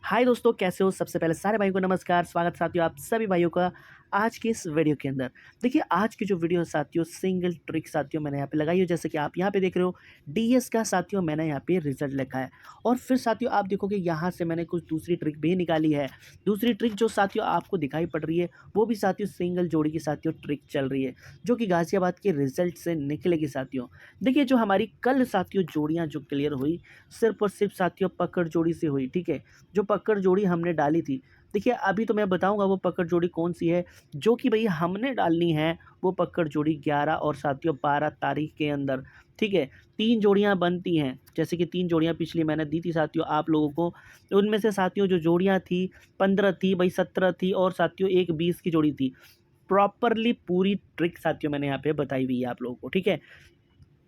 हाय दोस्तों, कैसे हो? सबसे पहले सारे भाइयों को नमस्कार, स्वागत साथियों आप सभी भाइयों का आज की इस वीडियो के अंदर। देखिए आज की जो वीडियो है साथियों, सिंगल ट्रिक साथियों मैंने यहाँ पे लगाई है, जैसे कि आप यहाँ पे देख रहे हो डीएस का साथियों मैंने यहाँ पे रिजल्ट लिखा है। और फिर साथियों आप देखोगे यहाँ से मैंने कुछ दूसरी ट्रिक भी निकाली है। दूसरी ट्रिक जो साथियों आपको दिखाई पड़ रही है वो भी साथियों सिंगल जोड़ी की साथियों ट्रिक चल रही है, जो कि गाजियाबाद के रिजल्ट से निकलेगी साथियों। देखिए जो हमारी कल साथियों जोड़ियाँ जो क्लियर हुई, सिर्फ और सिर्फ साथियों पकड़ जोड़ी से हुई, ठीक है। जो पकड़ जोड़ी हमने डाली थी, देखिए अभी तो मैं बताऊंगा वो पकड़ जोड़ी कौन सी है जो कि भई हमने डालनी है। वो पकड़ जोड़ी 11 और साथियों 12 तारीख के अंदर, ठीक है। 3 जोड़ियां बनती हैं, जैसे कि 3 जोड़ियां पिछली मैंने दी थी साथियों आप लोगों को। उनमें से साथियों जो जोड़ियां थी 15 थी भाई, 17 थी और साथियों एक 20 की जोड़ी थी। प्रॉपरली पूरी ट्रिक साथियों मैंने यहाँ पे बताई हुई है आप लोगों को, ठीक है।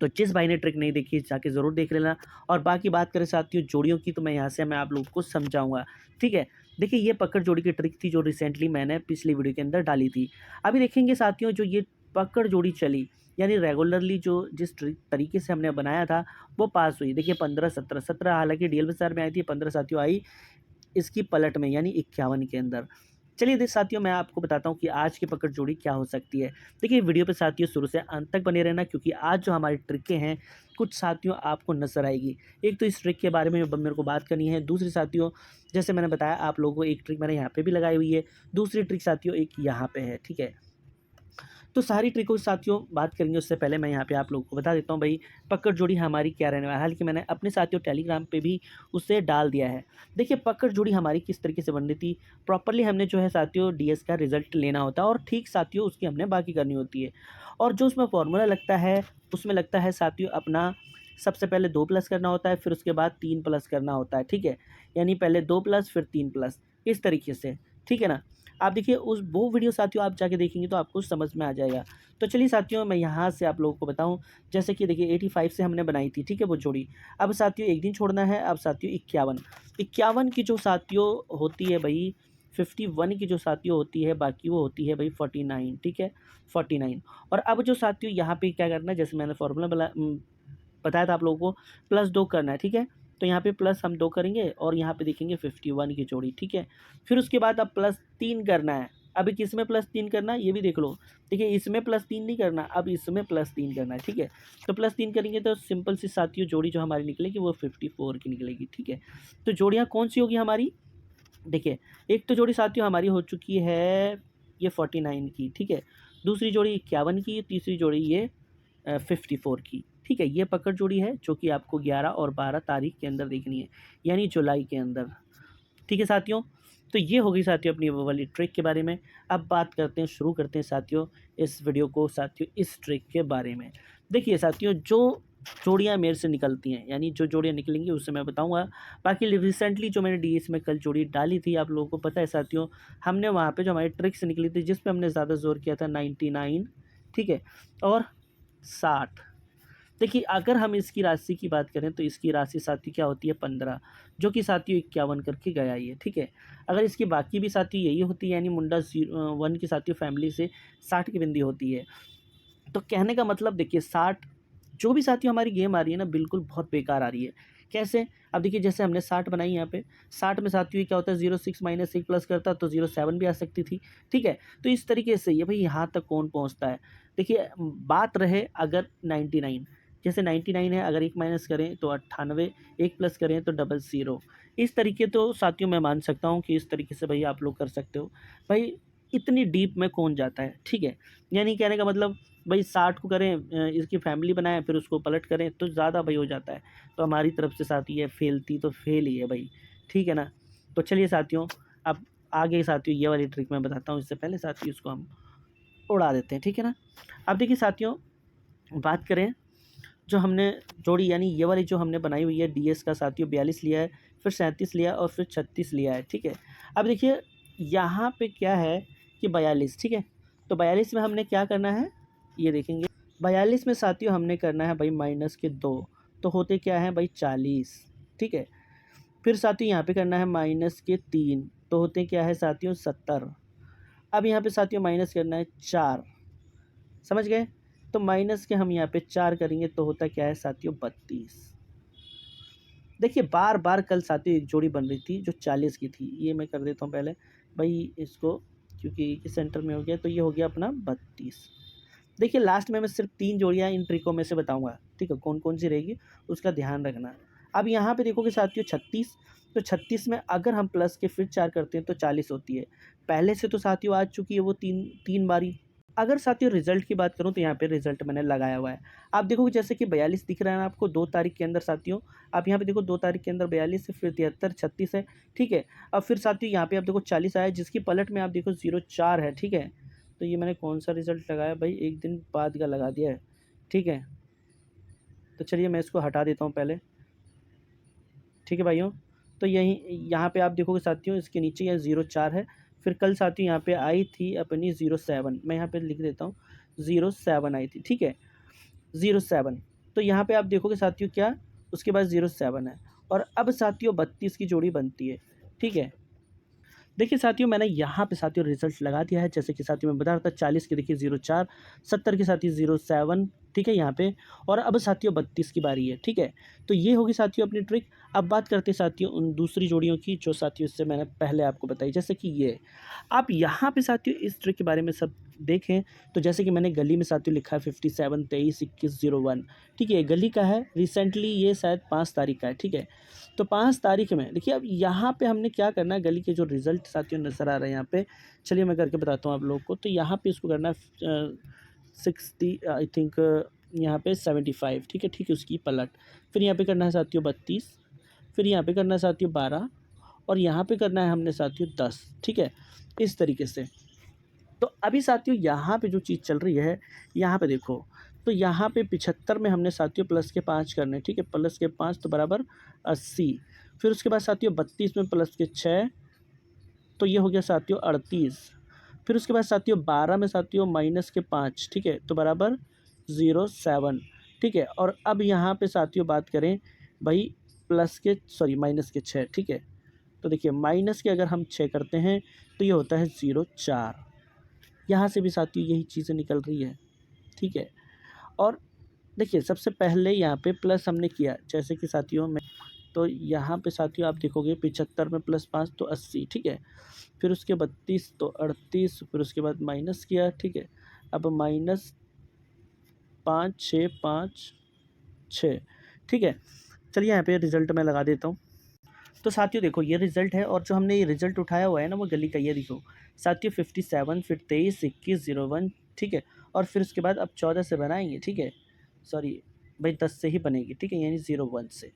तो जिस भाई ने ट्रिक नहीं देखी जाके ज़रूर देख लेना। और बाकी बात करें साथियों जोड़ियों की, तो मैं यहाँ से आप लोगों को समझाऊंगा, ठीक है। देखिए ये पकड़ जोड़ी की ट्रिक थी जो रिसेंटली मैंने पिछली वीडियो के अंदर डाली थी। अभी देखेंगे साथियों जो ये पकड़ जोड़ी चली, यानी रेगुलरली जो जिस तरीके से हमने बनाया था वो पास हुई। देखिए 15 17 17 हालांकि डीएल में आई थी, 15 साथियों आई इसकी पलट में यानी 51 के अंदर। चलिए साथियों मैं आपको बताता हूँ कि आज की पकड़ जोड़ी क्या हो सकती है। देखिए वीडियो पे साथियों शुरू से अंत तक बने रहना, क्योंकि आज जो हमारी ट्रिकें हैं कुछ साथियों आपको नजर आएगी। एक तो इस ट्रिक के बारे में मेरे को बात करनी है, दूसरी साथियों जैसे मैंने बताया आप लोगों को एक ट्रिक मैंने यहाँ पे भी लगाई हुई है, दूसरी ट्रिक साथियों एक यहाँ पे है, ठीक है। तो सारी ट्रिकों की साथियों बात करेंगे, उससे पहले मैं यहाँ पे आप लोगों को बता देता हूँ भाई पकड़ जोड़ी हमारी क्या रहने वाला है। हालांकि मैंने अपने साथियों टेलीग्राम पे भी उसे डाल दिया है। देखिए पकड़ जोड़ी हमारी किस तरीके से बन रही थी। प्रॉपरली हमने जो है साथियों डीएस का रिजल्ट लेना होता है और ठीक साथियों उसकी हमने बाकी करनी होती है। और जो उसमें फॉर्मूला लगता है उसमें लगता है साथियों अपना सबसे पहले 2 प्लस करना होता है, फिर उसके बाद 3 प्लस करना होता है, ठीक है। यानी पहले 2 प्लस फिर 3 प्लस, इस तरीके से, ठीक है ना। आप देखिए उस वो वीडियो साथियों आप जाके देखेंगे तो आपको समझ में आ जाएगा। तो चलिए साथियों मैं यहाँ से आप लोगों को बताऊँ, जैसे कि देखिए 85 से हमने बनाई थी, ठीक है, वो जोड़ी। अब साथियों एक दिन छोड़ना है। अब साथियों 51 की जो साथियों होती है भाई, 51 की जो साथियों होती है बाकी वो होती है भाई 49, ठीक है, 49। और अब जो साथियों यहाँ पे क्या करना है, जैसे मैंने फॉर्मूला बताया था आप लोगों को, +2 करना है, ठीक है। तो यहाँ पे प्लस हम 2 करेंगे और यहाँ पे देखेंगे 51 की जोड़ी, ठीक है। फिर उसके बाद अब +3 करना है। अभी किसमें +3 करना है ये भी देख लो। देखिए इसमें +3 नहीं करना, अब इसमें +3 करना है, ठीक है। तो +3 करेंगे तो सिंपल सी साथियों जोड़ी जो हमारी निकलेगी वो 54 की निकलेगी, ठीक है। तो जोड़ियाँ कौन सी होगी हमारी, देखिए एक तो जोड़ी साथियों हमारी हो चुकी है ये 49 की, ठीक है। दूसरी जोड़ी 51 की, तीसरी जोड़ी ये 54 की, ठीक है। ये पकड़ जोड़ी है जो कि आपको 11 और 12 तारीख के अंदर देखनी है, यानी जुलाई के अंदर, ठीक है साथियों। तो ये हो गई साथियों अपनी वो वाली ट्रिक के बारे में। अब बात करते हैं, शुरू करते हैं साथियों इस वीडियो को साथियों इस ट्रिक के बारे में। देखिए साथियों जो जोड़ियाँ मेरे से निकलती हैं, यानी जो जोड़ियाँ निकलेंगी उससे मैं बताऊंगा। बाकी रिसेंटली जो मैंने डीएस में कल जोड़ी डाली थी आप लोगों को पता है साथियों, हमने वहाँ पे जो हमारी ट्रिक से निकली थी जिस पे हमने ज़्यादा जोर किया था 99, ठीक है, और 60। देखिए अगर हम इसकी राशि की बात करें तो इसकी राशि साथियों क्या होती है 15, जो कि साथियों 51 करके गया ये, ठीक है। अगर इसकी बाकी भी साथियों यही होती है, यानी मुंडा 1 की साथियों फैमिली से 60 की बिंदी होती है। तो कहने का मतलब देखिए 60 जो भी साथियों हमारी गेम आ रही है ना बिल्कुल बहुत बेकार आ रही है। कैसे? अब देखिए जैसे हमने 60 बनाई यहाँ पे, 60 में साथियों ये क्या होता है 06 माइनस 1 प्लस करता तो 07 भी आ सकती थी, ठीक है। तो इस तरीके से ये भाई यहाँ तक कौन पहुँचता है। देखिए बात रहे अगर 99, जैसे 99 है, अगर 1 माइनस करें तो 98, 1 प्लस करें तो 00। इस तरीके तो साथियों मैं मान सकता हूँ कि इस तरीके से भाई आप लोग कर सकते हो। भाई इतनी डीप में कौन जाता है, ठीक है। यानी कहने का मतलब भाई 60 को करें इसकी फैमिली बनाएं फिर उसको पलट करें तो ज़्यादा भाई हो जाता है। तो हमारी तरफ से साथी ये फेलती तो फेल ही है भाई, ठीक है ना। तो चलिए साथियों अब आगे साथियों ये वाली ट्रिक मैं बताता हूँ, इससे पहले साथियों इसको हम उड़ा देते हैं, ठीक है ना। अब देखिए साथियों बात करें जो हमने जोड़ी, यानी ये वाली जो हमने बनाई हुई है डीएस का साथियों 42 लिया है, फिर 37 लिया और फिर 36 लिया है, ठीक है। अब देखिए यहाँ पे क्या है कि 42, ठीक है। तो 42 में हमने क्या करना है ये देखेंगे। 42 में साथियों हमने करना है भाई माइनस के 2, तो होते क्या है भाई 40, ठीक है। फिर साथियों यहाँ पे करना है माइनस के 3, तो होते क्या है साथियों 70। अब यहाँ पे साथियों माइनस करना है 4, समझ गए। तो माइनस के हम यहाँ पे 4 करेंगे तो होता क्या है साथियों 32। देखिए बार बार कल साथियों एक जोड़ी बन रही थी जो 40 की थी, ये मैं कर देता हूँ पहले भाई इसको, क्योंकि इस सेंटर में हो गया तो ये हो गया अपना 32। देखिए लास्ट में मैं सिर्फ 3 जोड़ियाँ इन ट्रिकों में से बताऊँगा, ठीक है, कौन कौन सी रहेगी उसका ध्यान रखना। अब यहाँ पे देखोगे साथियों 36, तो 36 में अगर हम प्लस के फिर 4 करते हैं तो 40 होती है। पहले से तो साथियों आ चुकी है वो 3 बारी। अगर साथियों रिजल्ट की बात करूँ तो यहाँ पे रिजल्ट मैंने लगाया हुआ है। आप देखोगे जैसे कि 42 दिख रहा है ना आपको 2 तारीख के अंदर साथियों, आप यहाँ पे देखो 2 तारीख के अंदर 42 है, फिर 73, 36 है, ठीक है। अब फिर साथियों यहाँ पे आप देखो 40 आया, जिसकी पलट में आप देखो 04 है, ठीक है। तो ये मैंने कौन सा रिजल्ट लगाया भाई, एक दिन बाद का लगा दिया है, ठीक है। तो चलिए मैं इसको हटा देता हूँ पहले, ठीक है भाइयों। तो यहीं यहाँ पे आप देखोगे साथियों इसके नीचे यह 04 है। फिर कल साथियों यहाँ पे आई थी अपनी 07, मैं यहाँ पे लिख देता हूँ 07 आई थी, ठीक है, 07। तो यहाँ पे आप देखोगे साथियों क्या, उसके बाद 07 है, और अब साथियों 32 की जोड़ी बनती है, ठीक है। देखिए साथियों मैंने यहाँ पे साथियों रिजल्ट लगा दिया है, जैसे कि साथियों मैं बता रहा था 40 की देखिए 04, 70 की साथियों 07, ठीक है यहाँ पे, और अब साथियों 32 की बारी है, ठीक है। तो ये होगी साथियों अपनी ट्रिक। अब बात करते हैं साथियों उन दूसरी जोड़ियों की जो साथियों इससे मैंने पहले आपको बताई, जैसे कि ये आप यहाँ पे साथियों इस ट्रिक के बारे में सब देखें। तो जैसे कि मैंने गली में साथियों लिखा है 57 23 21 01, ठीक है, गली का है, रिसेंटली ये शायद 5 तारीख का है, ठीक है। तो 5 तारीख में देखिए अब यहाँ पे हमने क्या करना है, गली के जो रिज़ल्ट साथियों नज़र आ रहे हैं यहाँ पे, चलिए मैं करके बताता हूँ आप लोगों को। तो यहाँ पे इसको करना है 60 आई थिंक, यहाँ पे 75, ठीक है, ठीक है, उसकी पलट। फिर यहाँ पे करना है साथियों 32, फिर यहाँ पे करना है साथियों 12, और यहाँ पे करना है हमने साथियों 10, ठीक है, इस तरीके से। तो अभी साथियों यहाँ पे जो चीज़ चल रही है, यहाँ पे देखो, तो यहाँ पे 75 में हमने साथियों प्लस के 5 करने, ठीक है, प्लस के 5 तो बराबर 80। फिर उसके बाद साथियों 32 में प्लस के 6, तो ये हो गया साथियों 38। फिर उसके बाद साथियों 12 में साथियों माइनस के 5, ठीक है, तो बराबर 07, ठीक है। और अब यहाँ पे साथियों बात करें भाई प्लस के सॉरी माइनस के 6, ठीक है। तो देखिए माइनस के अगर हम 6 करते हैं तो ये होता है 04। यहाँ से भी साथियों यही चीज़ें निकल रही है, ठीक है। और देखिए सबसे पहले यहाँ पे प्लस हमने किया, जैसे कि साथियों में, तो यहाँ पे साथियों आप देखोगे 75 में प्लस 5 तो 80, ठीक है। फिर उसके 32 तो 38, फिर उसके बाद माइनस किया, ठीक है। अब माइनस 5 6 5 6, ठीक है। चलिए यहाँ पे रिज़ल्ट मैं लगा देता हूँ। तो साथियों देखो ये रिज़ल्ट है, और जो हमने ये रिज़ल्ट उठाया हुआ है ना वो गली का, ये देखो साथियों 57, फिर 23 21 01, ठीक है। और फिर उसके बाद अब 14 से बनाएंगे, ठीक है, सॉरी भाई 10 से ही बनेगी, ठीक है, यानी 01 से।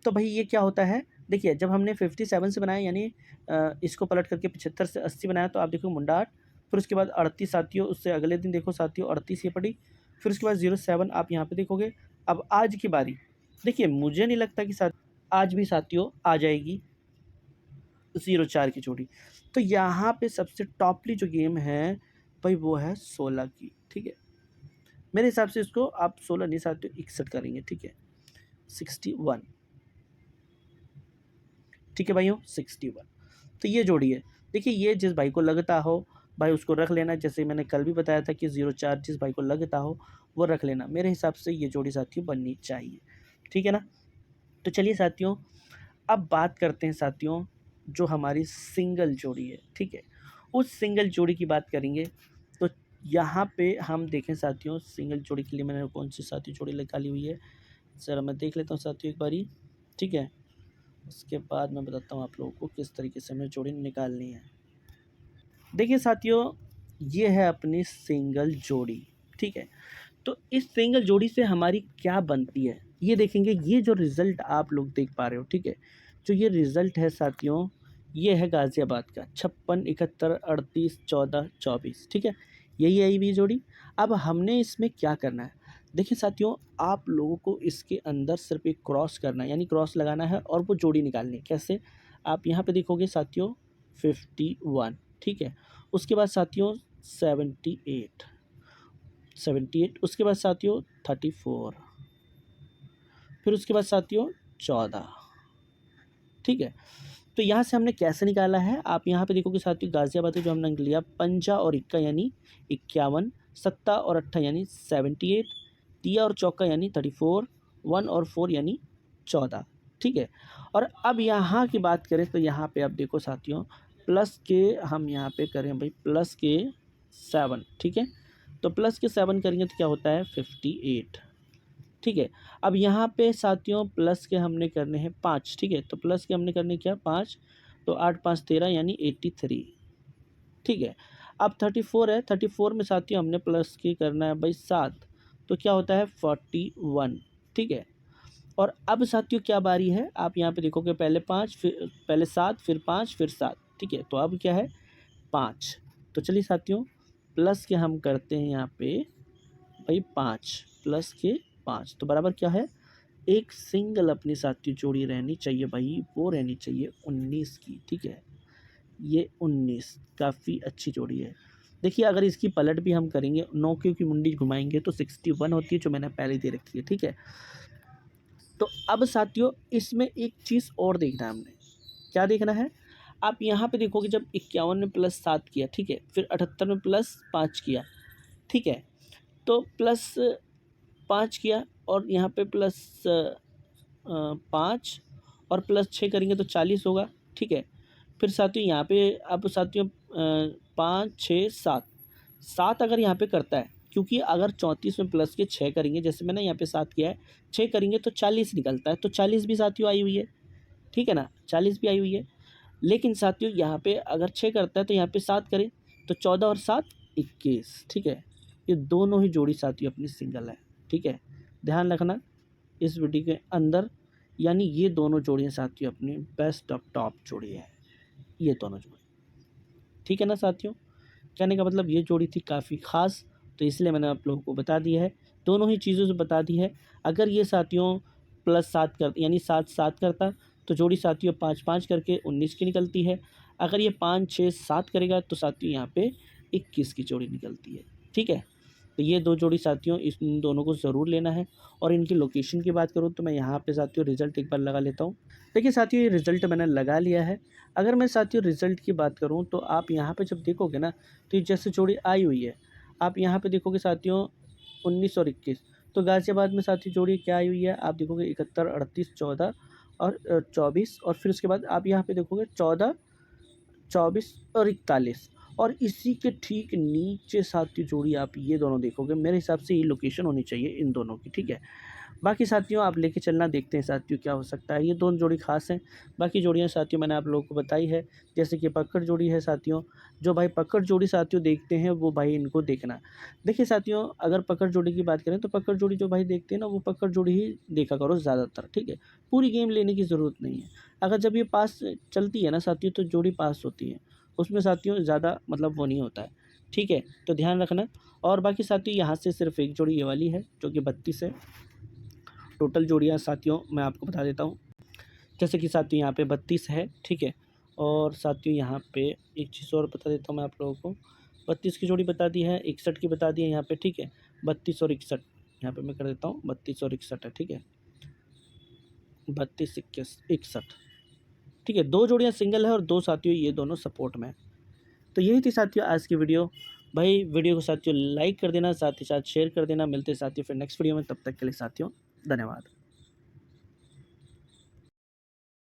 तो भाई ये क्या होता है, देखिए जब हमने 57 से बनाया यानी इसको पलट करके 75 से 80 बनाया, तो आप देखो मुंडा 8, फिर उसके बाद 38 साथियों, उससे अगले दिन देखो साथियों 38 ये पड़ी, फिर उसके बाद 07 आप यहाँ पे देखोगे। अब आज की बारी, देखिए मुझे नहीं लगता कि आज भी साथियों आ जाएगी 04 की जोड़ी। तो यहाँ पे सबसे टॉपली जो गेम है भाई वो है 16 की, ठीक है। मेरे हिसाब से इसको आप 16 नहीं साथियों 61 करेंगे, ठीक है, 61, ठीक है भाइयों, 61। तो ये जोड़ी है। देखिए ये जिस भाई को लगता हो भाई उसको रख लेना, जैसे मैंने कल भी बताया था कि 04 जिस भाई को लगता हो वो रख लेना। मेरे हिसाब से ये जोड़ी साथियों बननी चाहिए, ठीक है ना। तो चलिए साथियों अब बात करते हैं साथियों जो हमारी सिंगल जोड़ी है, ठीक है, उस सिंगल जोड़ी की बात करेंगे। तो यहाँ पे हम देखें साथियों सिंगल जोड़ी के लिए मैंने कौन सी साथी जोड़ी निकाली हुई है, ज़रा मैं देख लेता हूँ साथियों एक बारी, ठीक है। उसके बाद मैं बताता हूँ आप लोगों को किस तरीके से हमें जोड़ी निकालनी है। देखिए साथियों ये है अपनी सिंगल जोड़ी, ठीक है। तो इस सिंगल जोड़ी से हमारी क्या बनती है ये देखेंगे। ये जो रिज़ल्ट आप लोग देख पा रहे हो, ठीक है, जो ये रिज़ल्ट है साथियों ये है गाज़ियाबाद का 56 71 38 14 24, ठीक है, यही आई हुई जोड़ी। अब हमने इसमें क्या करना है, देखिए साथियों आप लोगों को इसके अंदर सिर्फ एक क्रॉस करना है, यानी क्रॉस लगाना है और वो जोड़ी निकालनी है। कैसे, आप यहाँ पे देखोगे साथियों 51, ठीक है, उसके बाद साथियों 78 78, उसके बाद साथियों 34, फिर उसके बाद साथियों 14, ठीक है। तो यहाँ से हमने कैसे निकाला है, आप यहाँ पे देखोगे साथियों गाज़ियाबाद का जो हमने अंक लिया पंजा और इक्का यानी 51, सत्ता और अट्ठा यानी 78, तिया और चौका यानी 34, 1 और 4 यानी 14, ठीक है। और अब यहाँ की बात करें तो यहाँ पे अब देखो साथियों, प्लस के हम यहाँ पे करें भाई प्लस के 7, ठीक है। तो प्लस के 7 करेंगे तो क्या होता है 58, ठीक है। अब यहाँ पे साथियों प्लस के हमने करने हैं 5, ठीक है। तो प्लस के हमने करने क्या 5, तो 8 5 13 यानी 83, ठीक है। अब 34 है, 34 में साथियों हमने प्लस के करना है भाई 7, तो क्या होता है 41, ठीक है। और अब साथियों क्या बारी है, आप यहाँ पे देखोगे पहले 5 फिर पहले 7 फिर 5 फिर 7, ठीक है। तो अब क्या है 5, तो चलिए साथियों प्लस के हम करते हैं यहाँ पे भाई 5 प्लस के 5, तो बराबर क्या है एक सिंगल अपनी साथियों जोड़ी रहनी चाहिए भाई, वो रहनी चाहिए 19 की, ठीक है। ये 19 काफ़ी अच्छी जोड़ी है। देखिए अगर इसकी पलट भी हम करेंगे 9 की मुंडी घुमाएंगे तो 61 होती है, जो मैंने पहले दे रखी है, ठीक है। तो अब साथियों इसमें एक चीज़ और देखना है हमने, क्या देखना है, आप यहाँ पे देखोगे जब 51 में प्लस 7 किया, ठीक है, फिर 78 में प्लस 5 किया, ठीक है, तो प्लस 5 किया और यहाँ पे प्लस 5 और प्लस 6 करेंगे तो 40 होगा, ठीक है। फिर साथियों यहाँ पे अब साथियों 5 6 7 7 अगर यहाँ पे करता है, क्योंकि अगर 34 में प्लस के 6 करेंगे, जैसे मैंने यहाँ पे 7 किया है, 6 करेंगे तो 40 निकलता है, तो 40 भी साथियों आई हुई है, ठीक है ना, 40 भी आई हुई है। लेकिन साथियों यहाँ पे अगर 6 करता है तो यहाँ पे 7 करें तो 14 और 7 21, ठीक है। ये दोनों ही जोड़ी साथियों अपनी सिंगल है, ठीक है, ध्यान रखना इस वीडियो के अंदर, यानी ये दोनों जोड़ियाँ साथियों अपनी बेस्ट ऑफ टॉप जोड़ी है, ये दोनों जोड़ी, ठीक है ना साथियों। कहने का मतलब ये जोड़ी थी काफ़ी ख़ास, तो इसलिए मैंने आप लोगों को बता दिया है, दोनों ही चीज़ों से बता दी है। अगर ये साथियों प्लस 7 कर यानी 7 7 करता तो जोड़ी साथियों 5 5 करके 19 की निकलती है। अगर ये 5 6 7 करेगा तो साथियों यहाँ पे 21 की जोड़ी निकलती है, ठीक है। तो ये दो जोड़ी साथियों इन दोनों को ज़रूर लेना है। और इनकी लोकेशन की बात करूँ तो मैं यहाँ पे साथियों रिज़ल्ट एक बार लगा लेता हूँ। देखिए साथियों ये रिज़ल्ट मैंने लगा लिया है। अगर मैं साथियों रिज़ल्ट की बात करूँ तो आप यहाँ पे जब देखोगे ना, तो ये जैसे जोड़ी आई हुई है, आप यहाँ पे देखोगे साथियों 19 और 21, तो गाज़ियाबाद में साथियों जोड़ी क्या आई हुई है, आप देखोगे 71 38 14 और 24, और फिर उसके बाद आप यहाँ पे देखोगे 14 24 और 41, और इसी के ठीक नीचे साथियों जोड़ी आप ये दोनों देखोगे, मेरे हिसाब से ये लोकेशन होनी चाहिए इन दोनों की, ठीक है। बाकी साथियों आप लेके चलना, देखते हैं साथियों क्या हो सकता है। ये दोनों जोड़ी खास हैं, बाकी जोड़ियां साथियों मैंने आप लोगों को बताई है। जैसे कि पकड़ जोड़ी है साथियों, जो भाई पकड़ जोड़ी साथियों देखते हैं वो भाई इनको देखना। देखिए साथियों अगर पकड़ जोड़ी की बात करें तो पकड़ जोड़ी जो भाई देखते हैं ना, वो पकड़ जोड़ी ही देखा करो ज़्यादातर, ठीक है। पूरी गेम लेने की ज़रूरत नहीं है। अगर जब ये पास चलती है ना साथियों तो जोड़ी पास होती है, उसमें साथियों ज़्यादा मतलब वो नहीं होता है, ठीक है, तो ध्यान रखना। और बाकी साथियों यहाँ से सिर्फ एक जोड़ी ये वाली है जो कि 32 है। टोटल जोड़ियाँ साथियों मैं आपको बता देता हूँ, जैसे कि साथियों यहाँ पे 32 है, ठीक है। और साथियों यहाँ पे एक चीज़ और बता देता हूँ मैं आप लोगों को, 32 की जोड़ी बता दी है, 61 की बता दी है यहाँ पे, ठीक है। 32 और 61 यहाँ पे मैं कर देता हूँ, 32 और 61 है, ठीक है, 32 21 61, ठीक है। दो जोड़ियाँ सिंगल है और दो साथियों ये दोनों सपोर्ट में है। तो यही थी साथियों आज की वीडियो। भाई वीडियो को साथियों लाइक कर देना, साथ ही साथ शेयर कर देना। मिलते साथियों फिर नेक्स्ट वीडियो में, तब तक के लिए साथियों धन्यवाद।